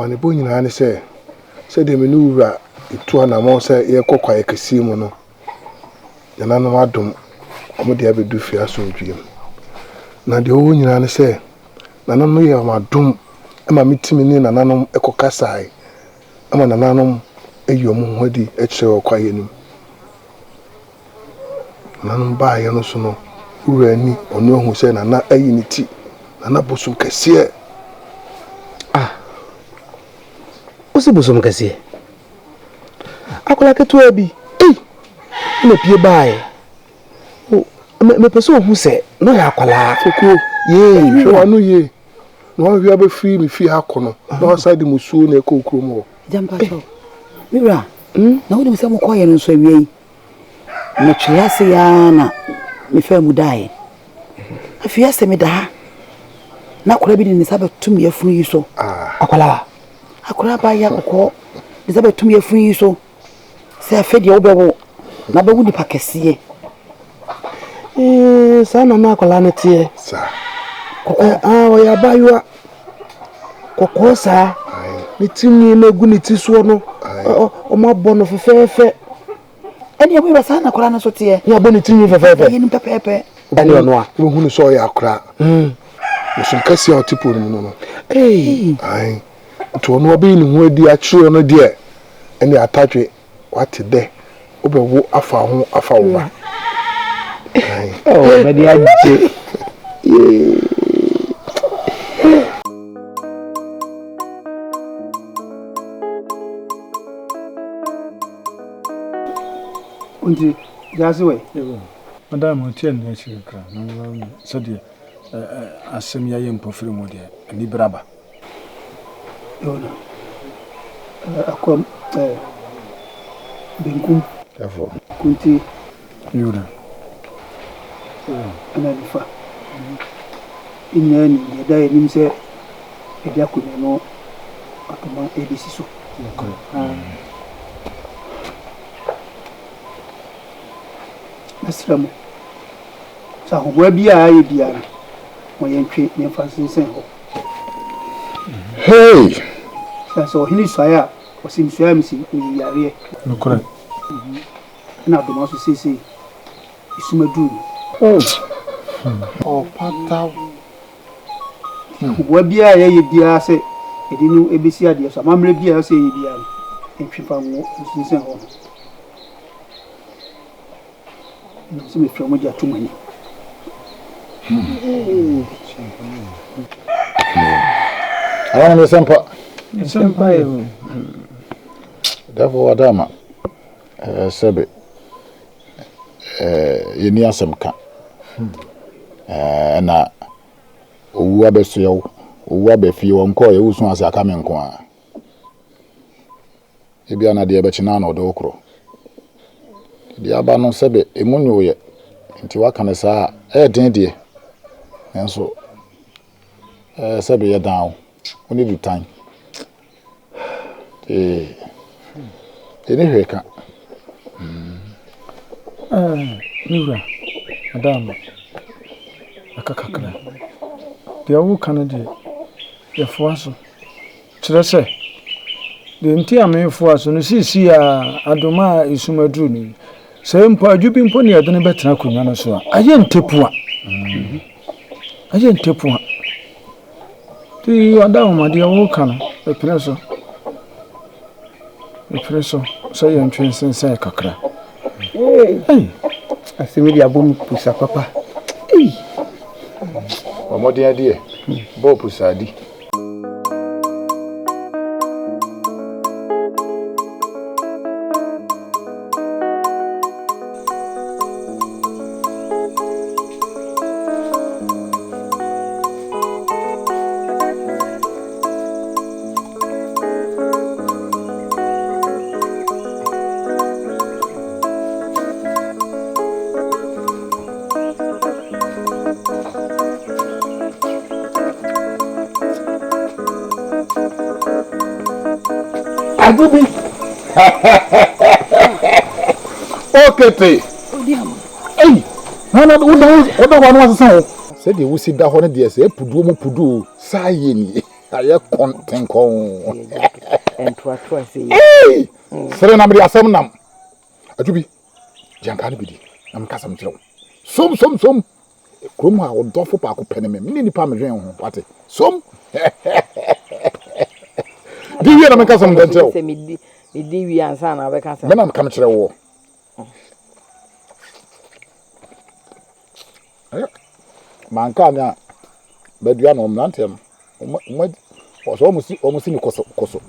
amane bo nyina ne se de me no wura etu ana mo se ye kokwa ye kesi mu no yana no adom omo de abedu Dufie asomdwiem na de o nyina ne se nana no ye amadom ama mitimi ni nana no ekokasai ama nana no eyo mu hodi eche okwa ye nim nana ba ye no so no wura ni ono hu se nana ayi ni ti nana bosum kese Osi bosom kase. Akola ketua bi. Na pie bae. Me peso hu se no ya akola. Foko. Ye, so anu ye. No wi abe free me fi akono. Na side musuo na ekokro mo. Jampa cho. Mira, na wodi mse mo koye no so awie. Na twase ya na me fa mu dae. Afia se me da. Na akola bi ni sabe tum ya funu yi so. Akola. Akura ba ya kokko bizabe tumi afun yi so se afedi obewo na bewu ni pakese sa na akola ne tie sa kokko o ya bayua kokko sa ni timi na gu ni ti so no o ma bo no fefefe eni abu ba sa na akola na so tie ya bo ni timi fefefe ye ni pepepe ani no a wo hunu so ya akura musun kasi o tipo no no ai to no obi ni hu adi akire no de ene atadwe wate de obewo afa ho afa wo ba me di aje Unji jaziwe madam hotel na chika na so de asem ya yem pofiri mo de ani braba yona akom benkum tafo kunti yura ana difa inyani da ya nimse edia kunye no atoma edisi so Nasramo sa ho bua bia ye bia mo yentwe ne fasinsen ho hey so hini soya o sim soya mi si yare no correct na do ma so sisi isuma duru pata ho bua bia ye bia se edinu ebesi ade so amamre bia se ye bia entwe fa mo fasinsen ho se me famo de atumani Awana me sempa senpai therefore adama sebe yeni asem ka na owu abeso yewo owu abefi wonko ye wusun ase aka me nko a ebia na de ebechi na na odo okro di aba no sebe emunyo ye nti waka ne saa den de enso sebe ye down oni do time eni hweka yura madam akakakra de awu kan de ye foaso kire se de nti amefo aso no sisi a adoma isumadru ni se mpo adwubi mpo ne yedene betena konwa no so a aye ntepua ti wada o made wo kan e preso so ye ntwen sense kakra asemi dia bom pusa papa omodi adie bo pusadi Adubi. okete odiamo ei na oda wanu wasan o se de wusi da ho ne de se puduo mu puduo sa ye ni Aye content kon. Entwa say. Hey! Sere na me asem nam. Ajubi. Janka ne bidi. Na me kasa mkire wo. Som. Krom ha odofo pa ko pene me. Me ni pa me hwen ho. Wate. Som. Di wi na me kasa mkire wo. Say me di wi ansa na be kasa. Me na me ka mkire wo. Manka nya badua no mrante no so omusi ni koso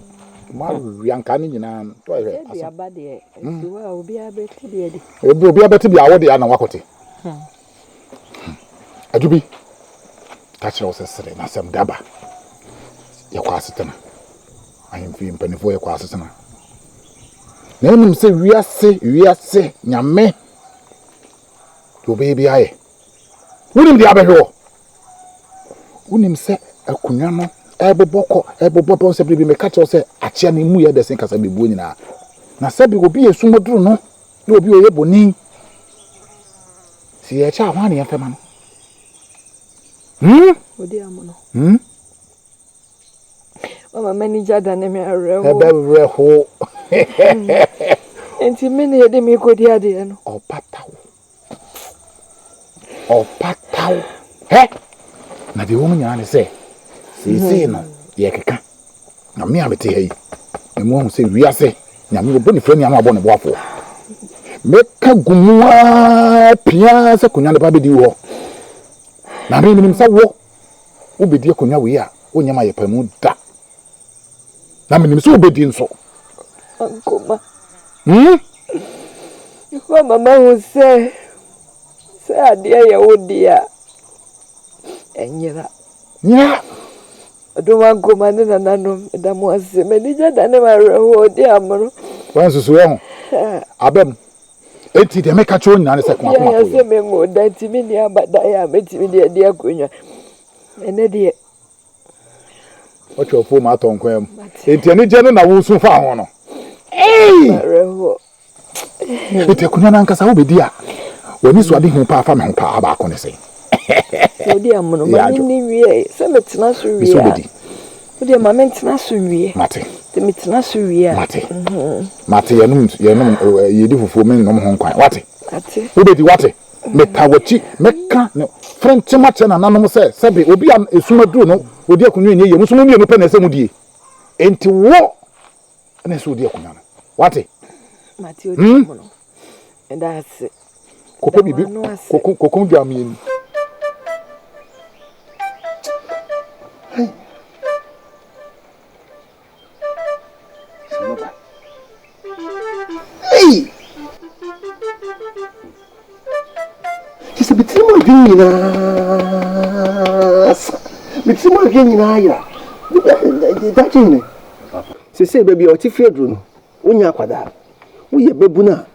ma wianka ni nyina to ahwe asa aba de siwa obi abeti de de obi abeti bia wo de ya na wakote ajubi tachira osesere na sem daba ya kwa asetena ahemfi mpanifo ya kwa asetena na enim se wiase nyame obi bia ye wunim de abehwo wunim se akunwa no eboboko se bi me catch se achia ni mu ye de sen kasa bebuo nyina na se bi obi esumoduru no na obi oyeboni si ye cha hwan ye fema no odi amono mama manager da ne me arewo ebereho enti me ne de me kodi ade no opataw he na de womu nyane se sisi no ye keka na me amete hayi emu hu se wiase nyame obo ni frani ama abo ne boafo meka gumua pia se kunya ne ba bedi wo na me nim se wo obedi akunya we a onyama ye pamu da na me nim se obedi nso ankoma ko mama hu se ade ya wodia enyira nya odoma ankoma ne nananom da mo ase manija da ne marewo odi amoro wansusu ho abem enti de meka cho nyane se kwa kwa ya se me ngo da ti mi ni abada ya metimi de akonya ene de ocho fo ma ton kwam enti ene je no na wo su fa ho no marewo enti kunya na nkasa wo bedi a wani so ade hu pa fa me hu pa aba ko ne se odi amono ma ni wie se metena so wie odi ma mentena so wie mate te metena so wie mate yenum yedi fufu me nom ho nkwan wate ate obedi wate metawachi meka no front mate na nanom se sebe obi a esumaduru no odi akunwa ni ye musumu mi no pe na se mudie enti wo na se odi akunwa no wate mate odi amono ndase kope bibi kokon jamien Hey! Just a bit more green. Bit more green. That's it. Say, baby, or Tiffy Drone. When you are quadra, we are babuna.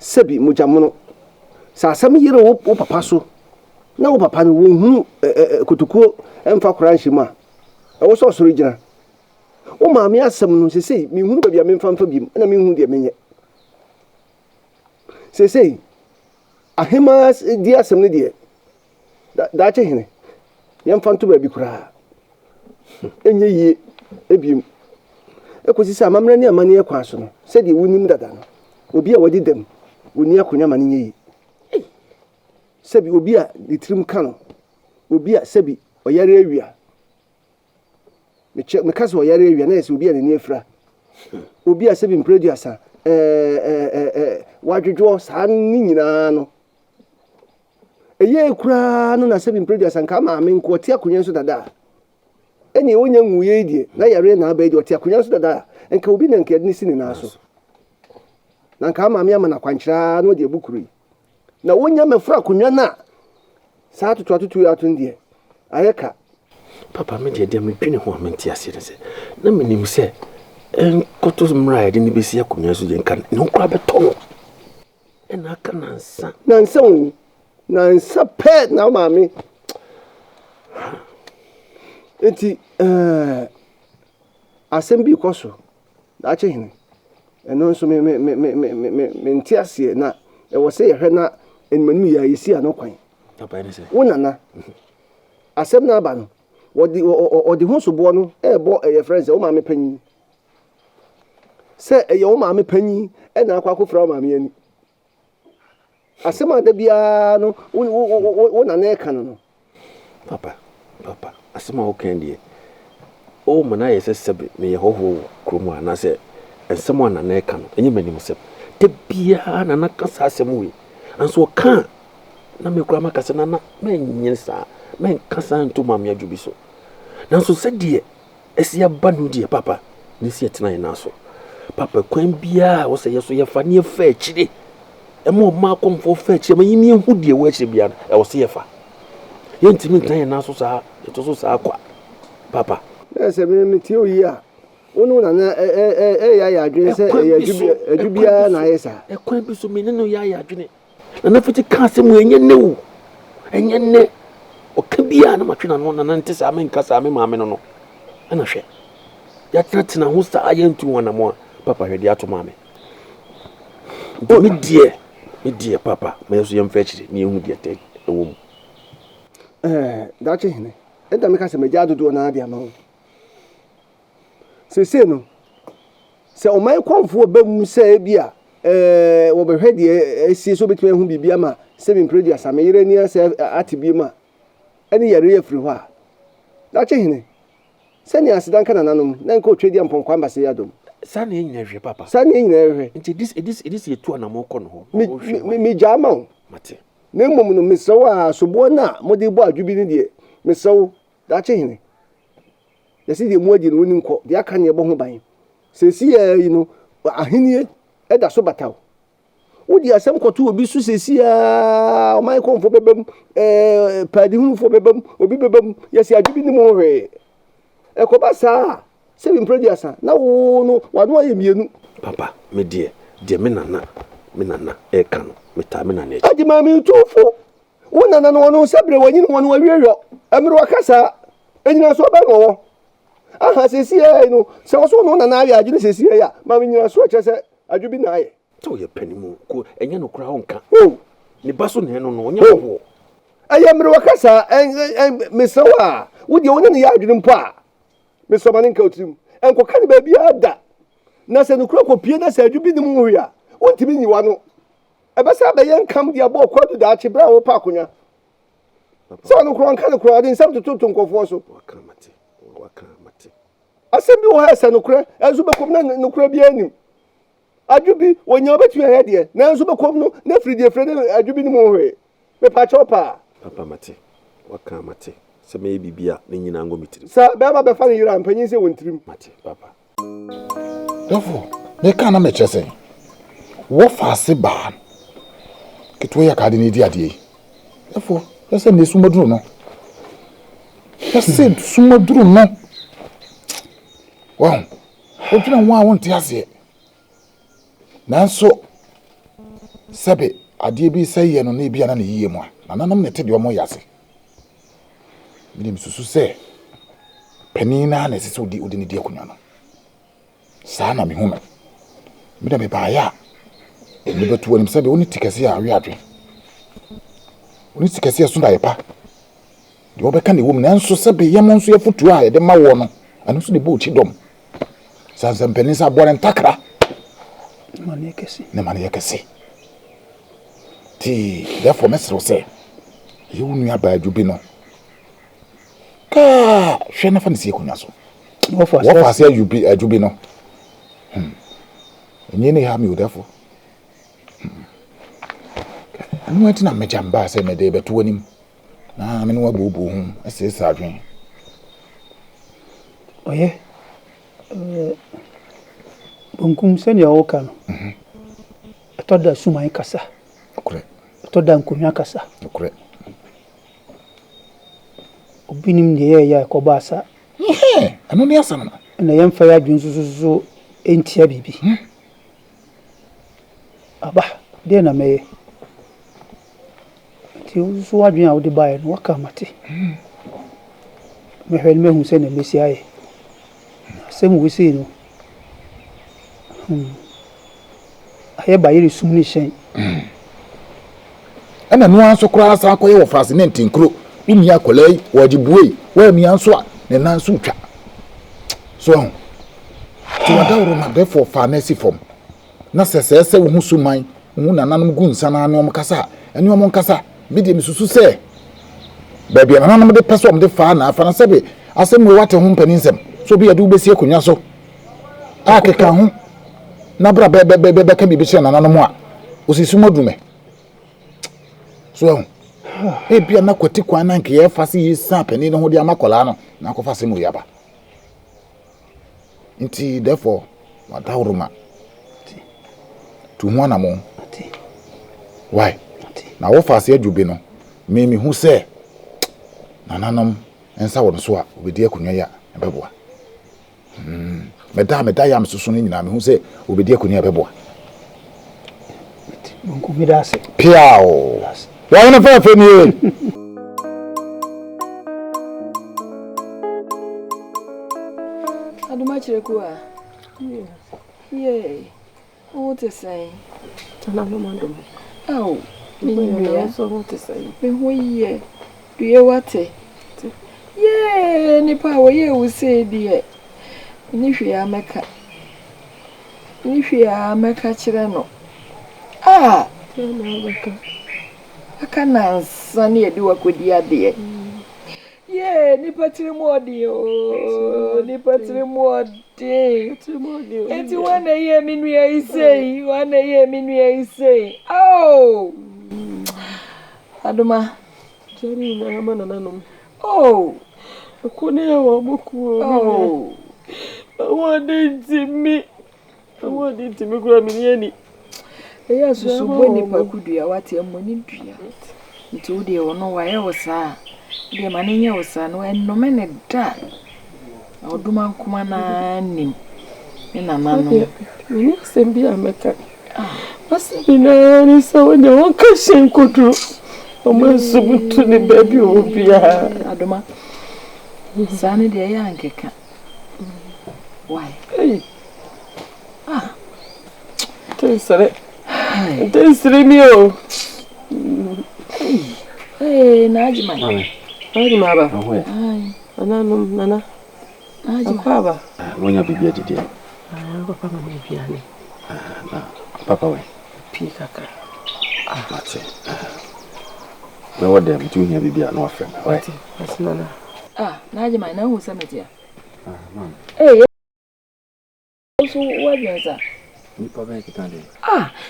Sebi Mujamono. Sa some year old papa so. Now, papa, who kutuko and for Cranshima. I was also original. O mammy asked someone to say, me who be a man from him, and I mean who they mean. Say, a hemas dear some dear. That's a young fan to baby cry. And ye, a beam. A quasi mamma near money a question, said you wouldn't that done. Will be what did them, would near Kunyamani. Sebi will be a the trim cannon, will be a Sebi or Yaria. Me check me kaso yare wianese obi an neafra obi a sebin producer wadwodwo saa ni nyina no eye kura no na sebin producer nka ma me nko ti akonya so dada eni wonya nwuye die na yare na aba die ti akonya so dada nka obi na nka ni sini na so na nka ma me ama na kwankyira no de bukuru na wonya mefra akonya na saa tutu atundie ayeka Papa, me dear, me pinning one minty as it is. No meaning say, and Cotos Mride in the Bessia Community can no crab at all. And I can answer. Nansa pet now, mammy. Eti asembi koso. Dache hini. Eno nso me ntiasie na e wo se yehwe na enmanu ya yesi anokwan. Papa ni se. Wona na. Asem na aba no. wɔde ho soboɔ no ɛbɔ ɛyɛ friends o maame panyin sɛ ɛyɛ o maame panyin ɛna akɔ akɔfra o maame ani asɛm a da biara no wo na na ɛka no papa asɛm a wokan deɛ o mana yɛ sɛ sɛbe meyɛ hɔhoɔ kurom a anaasɛ ɛnsɛm a na na ɛka no ɛnyɛ m'anim sɛm da biara na na ka saa asɛm wei anso ɔka na mekura maka sɛ nana mɛnyɛ saa mɛnka saa nto maame adwo bi so nanso sɛdeɛ ɛsi aba no deɛ papa ne si ɛtena yɛ naso papa kwan biara wɔ sɛ yɛ so yɛfa ne yɛfa akyire ɛma ɔma akɔmfoɔ fa akyire ma yɛmi ɛhu deɛ wɔ akyire biara ɛwɔ sɛ yɛfa yɛntimi ntena yɛ naso saa yɛto so saa kwa papa sɛ me tie oyi a wono na na ɛyɛ adwene sɛ ɛyɛ adwubia na ayɛ saa ɛkwan bi so mene no yɛ adwene na na fiti ka sɛ mu ɛnyɛ ne wo ɛnyɛ ne ɔka biara na matwena no na nte saa menka saa me maame no ɛna hwɛ yɛtena ho saa yɛntu wɔnamo a papa hwɛ de ato maame me deɛ papa ma yɛso yɛmfa akyiri ne yɛhu deɛ tɛ ɛwɔ mu daakye hene ɛda meka sɛ magya dodoɔ no ade ama wo sesei no sɛ ɔman kɔmfoɔ ba mu sɛ bi a wɔbɛhwɛ deɛ asie so wobɛtumi ahu biribi ama sɛ memprɛduasa meyere ni sɛ ate bi mu a ɛne yɛre afiri hɔ a daakye hene sɛnea asedanka nananom na nka ɔtwa di ampɔnkwa mbasɛ yɛ adom saa ne ɛnyina hwɛ papa saa ne ɛnyina hwɛ nti ɛdis yɛtu anamɔ kɔ no hɔ megyaa ma wo mate na mmom no mesrɛ wo a soboɔ no a mode bɔ adwo bi no deɛ mesrɛ wo daakye hene yɛsɛ deɛ mu adi no woni nkɔ deɛ aka ne ɛbɔ ho ban sɛsi yi no ahenie ɛda so bataw wodi asɛm kɔto obi so sɛsi a ɔman kɔmfoɔ bɛbam paadihunfoɔ bɛbam obi bɛbam yɛsɛ adwo bi ne mu hwee ɛkɔba saa sɛ memprɛduasa na wo no wano ayɛ mmienu papa me deɛ me nana ɛka no metaa me nana akyi agye ma mentufo wo nana no ɔno sɛ berɛ wanyine wɔno wawiewɔ ɛmere waka saa ɛnyina so ɔbɛ no wɔ aha sɛsi no sɛ wo so no nana ayɛ agye no sɛsi a ma menyina so akyerɛ sɛ adwo bi na ayɛ sɛ woyɛ panimu ko ɛnyɛ no koraa wonka ne ba so ne no no ɔnyɛ hɔhoɔ ɛyɛ mmerɛ waka saa mesrɛ wo a wodeɛ wo ne ne yɛ adwene mpo a mesɔma ne nka otirim ɛnkɔka ne baabiara da na sɛ nokura kɔpie na sɛ adwo bi ne mu hoi a wontimi nyiwa no ɛbɛsɛ bɛyɛ nkam de abɔ ɔkɔ do daakye berɛ a wopa akonnwa sɛ ɔno korɔ nka ne korɔ ɔde nsɛm tototo nkɔfoɔ so asɛm bi wɔ ha sɛ nokorɛ ɛnso bɛkɔm na nokorɛ biara anim adwo bi ɔnya wobɛtumi ayɛ deɛ nanso bɛkɔm no na firi deɛ frɛ ne adwo bi ne mu hoi mepakyɛw paa papa mate waka mate sɛ mɛyɛ biribi a ne nyinaa ngɔ me tirim sa bɛrima bɛfa ne yere a mpanyin sɛ wɔ ntirim mate papa dɔfo meka na mekyerɛ sɛ wɔfa ase baa ketewa yɛ kaade ne di adeɛ yi dɔfo yɛsɛ ne sumaduru no yɛsɛ sumaduru no wɔn wodwena ho a wonte aseɛ nanso sɛbe adeɛ bi sɛ yɛ no na ebia na ne yie mu a nananam ne te deɛ ɔmo yɛ ase minim susu sɛ panin na na sɛ odi ne di akonnwa no saa na mehu no meda me baaya me betu anim sɛ be woni tikɛse a awe adwe woni tikɛse a so da yepa de obɛka ne wom nanso sɛ be yɛm nso yɛfotu a yɛde ma wɔ no ano so de bo chi dom sansan panin sa bɔre ntakra ne mane yɛkɛse ti therefore mesro sɛ yɛwunu aba adwo bi no ka hwɛ na fa ne sie akonnwa so wɔfa se adwo bi no enye ne ha mi odafo anu ati na mejamba sɛ me de beto anim na me no wabobo hu ase sa adwen ɔyɛ bonkum sɛ ne ɔwoka no ɛtɔ da suman kasa korɛ ɛtɔ da nkonwa kasa korɛ obinim ne yɛ ɛkɔba asa anu ne asa no na yɛmfa yɛ adwen so entia bibi aba de na me ti so adwen a wo de bae no waka mate me hwɛ me hu sɛ na mesi aye asɛm wo sei no ayɛ ba yɛre sum ne hyɛn ɛna no anso koraa sa akɔyɛ wɔ fase ne ntinkro umi akolai wajibuwe wa mi anso a ne nan so twa so to wadawro ma therefore pharmacy form na sese wo husu man wo nananom gu nsana na omkasa ene omkasa me de misusu se baby nananom de peso om de fa na afa na sebe asem we wate ho mpaninsem so bi ade wo besi akonya so akeka ho na bra be ka bi se nananom a osisi modume so bia na kwati kwan na nke ye fase yi sa pani no ho de amakola no na ko fase mu yaba nti therefore wadawroma tu ho na mo why na wo fase adwube no me hu se nananom ensa wo so a obedi akonwa ya ebeboa meda ya msusu no nyina me hu se obedi akonwa ebeboa bonku midase piao wa na fa ni aduma kyekyeku a what to say? Tana mama. Oh, me so what to say? Me ho ye. Do you what? Yeah, nipa wo ye wo say die. Ni hwe ameka. Ni hwe ameka kire no. Ah, tana ameka. Aka na sane edi wakodi ade. Yeah, nipa tiri modi o. Nipa tiri modi. Eti wana ye minu ya isei, wana ye minu ya isei. Oh. Aduma. Jeri na ama nananom. Oh. Akone wa boku. Oh. Awade ntimi kura minieni. Eya susu bo nipa kudua wate amoni dua. Nti wo de wono wa ye wo saa. De manenya wo saa no enome ne da. Oduma nkoma na nim. Ina nanu. Ni sembi ameka. Asina ni sawanya wakashen kudu. Omansubutu ni baby obia. Aduma. Sani de ya nkeka. Why? Hey. Ah. Tensere mi o. Hey, najima. Najima ba. Ai. Nana. Papa. Wonya bibia didi. Papa mama bibia ni. Na papa we. Pi kaka. Mate. Me wode mtunya bibia no afem. Mate. Asinana. Najima na hu sametia. Mama. So what is that? Ni papa kitande.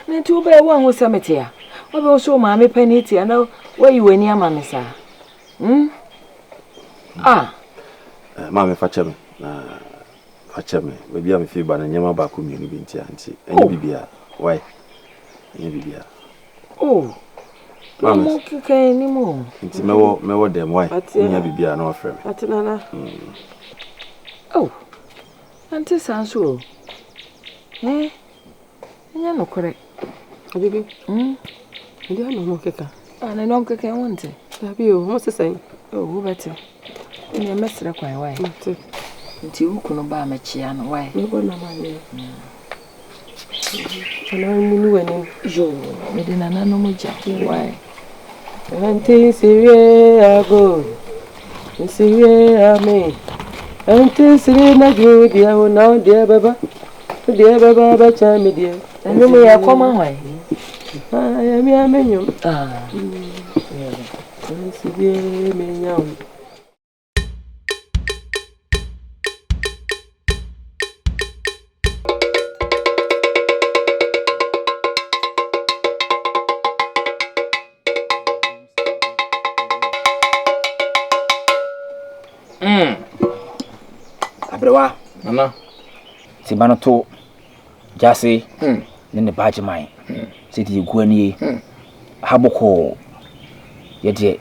Na tu be wa hu sametia. Obe so ma me paniti na wa yiweni ama me sa. Mama fache me. Na fache me. Bibia me fi ba na nyama ba ko mienu bi ntia nti. Enye bibia. Why? Enye bibia. Oh. Mama kike ni mo. Nti mewo dem why? Enye bibia na ofre me. Atinana. Oh. Ante sanso. Enye no kore. Abibi. Ndi ana mo keka. Na no keke wonte. Abi o mo sesen. Oh, wo beti. Ni mesre kwan why? Mate. Nti ukunu ba machia no why? Mebo na mane. Ana munu wani. Jo, me de nana no moja. Why? Ante sirie ago. Sirie ame. Ante sirie na gro dia ho na dia baba. Dia baba ba cha me dia. Anu me ya koma why? Ya mi amenyum. Sirie me nyam. Abrewa nana sibano to jase ne baje mai sidi guani haboko yede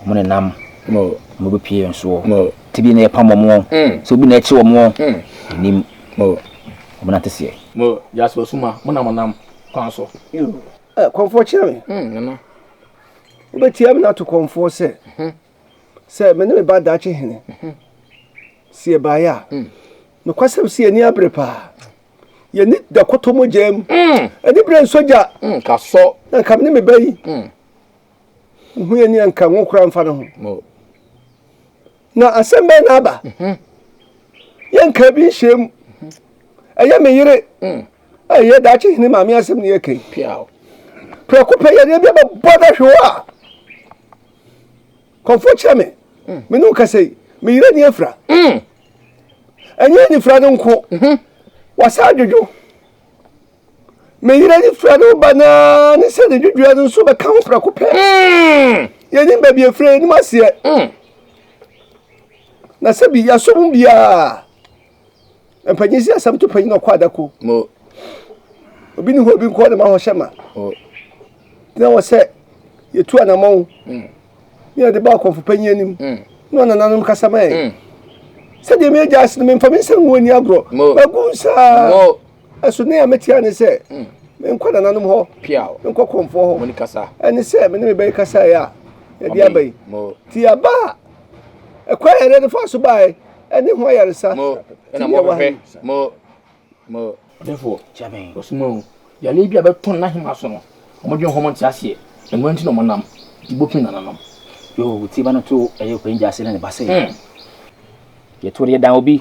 mo nam mo be pie nso tibi na pam mo so bi na echi wo mo nim mo na tese mo jase suma mo nam kan so comfort chire nana obetia me na to comfort se me ne me ba da che hene sie ba ya no kwasem sie ni abrepa ye ni da kotomo jam ani bre soja ka so na kam ne me bayi hu ani anka wo kura mfa no ho mo na asembe na aba yanka bi hwem aya me yire aya da chi hini maame asem ne yake piao preko pe yare bi ba boda hwa konfo chame me no ka sei me yire ne afra anya ni fra no nko wasa dwodwo me yire ni fra no bana ne se de dwodwo no so be ka ho preko pe ye ni ba bi afra ni masie na sabi ya so bia empanyisi asam to panyi no kwada ko mo obi ni ho bi ko de ma ho hyema na wo se yetu anamon ni de ba konfo panyi anim no nananum kasama se de me jas me mfami se nwoni agro bagunsa aso ne ametia ne se me nkwa nananum ho piao nkwa konfo ho moni kasa ani se me ne me bai kasa ya de abai ti aba ekwa yare de fa so bai ani ho yare sa mo na mo fe mo therefore Chairman. osmo ya le bia beton na hima so no mo dwen ho mo ntiase enwa nti no mo nam ibopin na nam Yo, ti ba no to ayo ko inja se na ne ba se. Ye to re dan obi.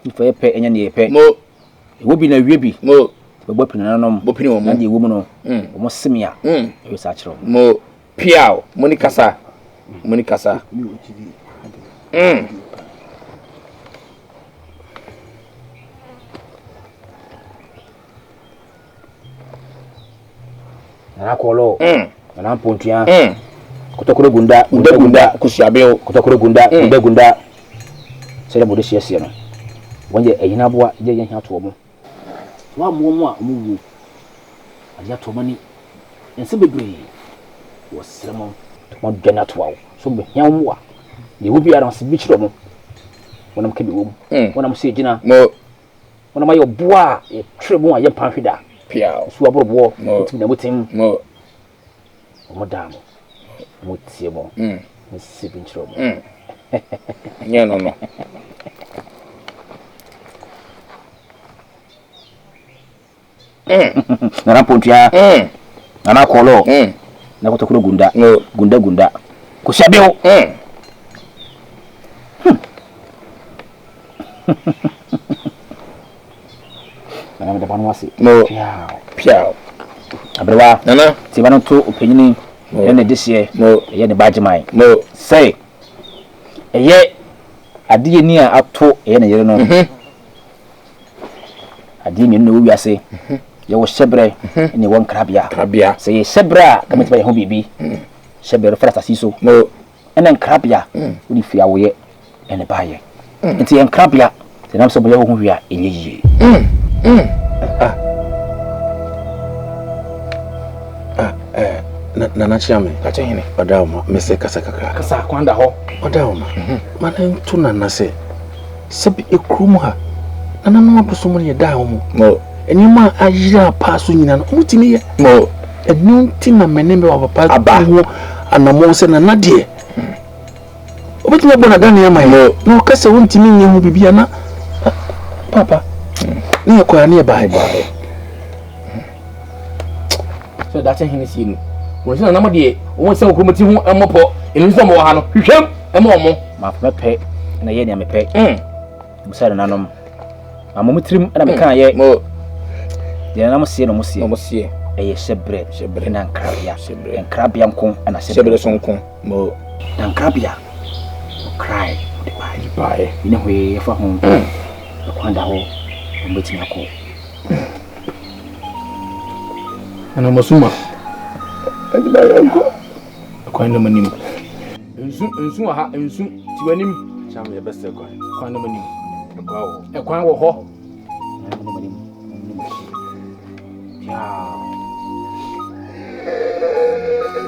Ifo ye pe enya ne ye pe. mo Wo bi na wie bi. mo Bo bopin na nom. bopin wo mo Na de wo mu no. Mo semia. Yo sa kire. mo piao moni kasa Na kolo. Na pontua. Kotokoro gunda kusiabeo kotokoro gunda. Sele mo de hyehyɛ no. Wonye ehina boa je ye hia to mo. Wa mo a mo wu. Aja to mani. Ense bebre. Wo sremo. To mo dwana to awo. So be hia mo a. Ye wo bi ara se bi kyerɛ mo. Wonam ka bi wo mo. Wonam se gina. mo Wonam ayo boa e twere mo a ye pan hweda. piao So aborobo. Tim na mutim. mo Mo damo. Mo tie mo. Mo se bi kyerɛ mo. nye no Na pontua. Na kolo. Na kotokoro gunda. Gunda. Kusiabeo. Na me da banu wase. mo piao Abrewa. nana Ti ba no to opanyini. Ye ne dehye. Ye ne bagyeman. mo Say. Eye adiye ni a ato ye ne yere no. Adiye ni no wi ase. Ye wo shebre ni won krabia. Say ye shebra ka metiba ye ho bibi. Shebre fra sasiso. mo Enen krabia. Odi fi awoye ene baye. Nti en krabia. Te nam so boye ho wi a enye yie. nana chiame kacha hine odawma mese kasa kakra Kasa kwanda ho. odawma mana ntu nana se sebi ekrum ha nana no adoso mo ye dawo mo enima ayira paso nyina no mutimi ye mo enu nti na menembe wa papa ho anamo se nana de obetuma bona dane ama ye no kasa wontimi nye hu bibia na papa ne kwa ne ba So that's hine si no. Wo se na mo de wo se okromoti hu emopo enu so mo ha no hwehwem emo ma fa pe na ye ne me pe mo se na nanom amomutrim na me kan ye mo de na mo sie no mo sie eye shebre na nkrabia nkrabia nko na shebre so nko mo na nkrabia cry de bai ine hwe fa ho kwanda ho mbeti nyako ana Nsuma andi ba yanko kwanda manim nsu ha nsu ti wanim cham ye best kwanda manim ekwan wo ho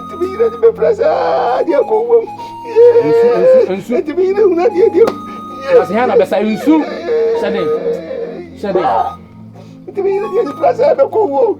tibira di beprasa dia ko wo nsu tibira una dia Kasi hana besa nsu. Shade. tibira dia di prasa ko wo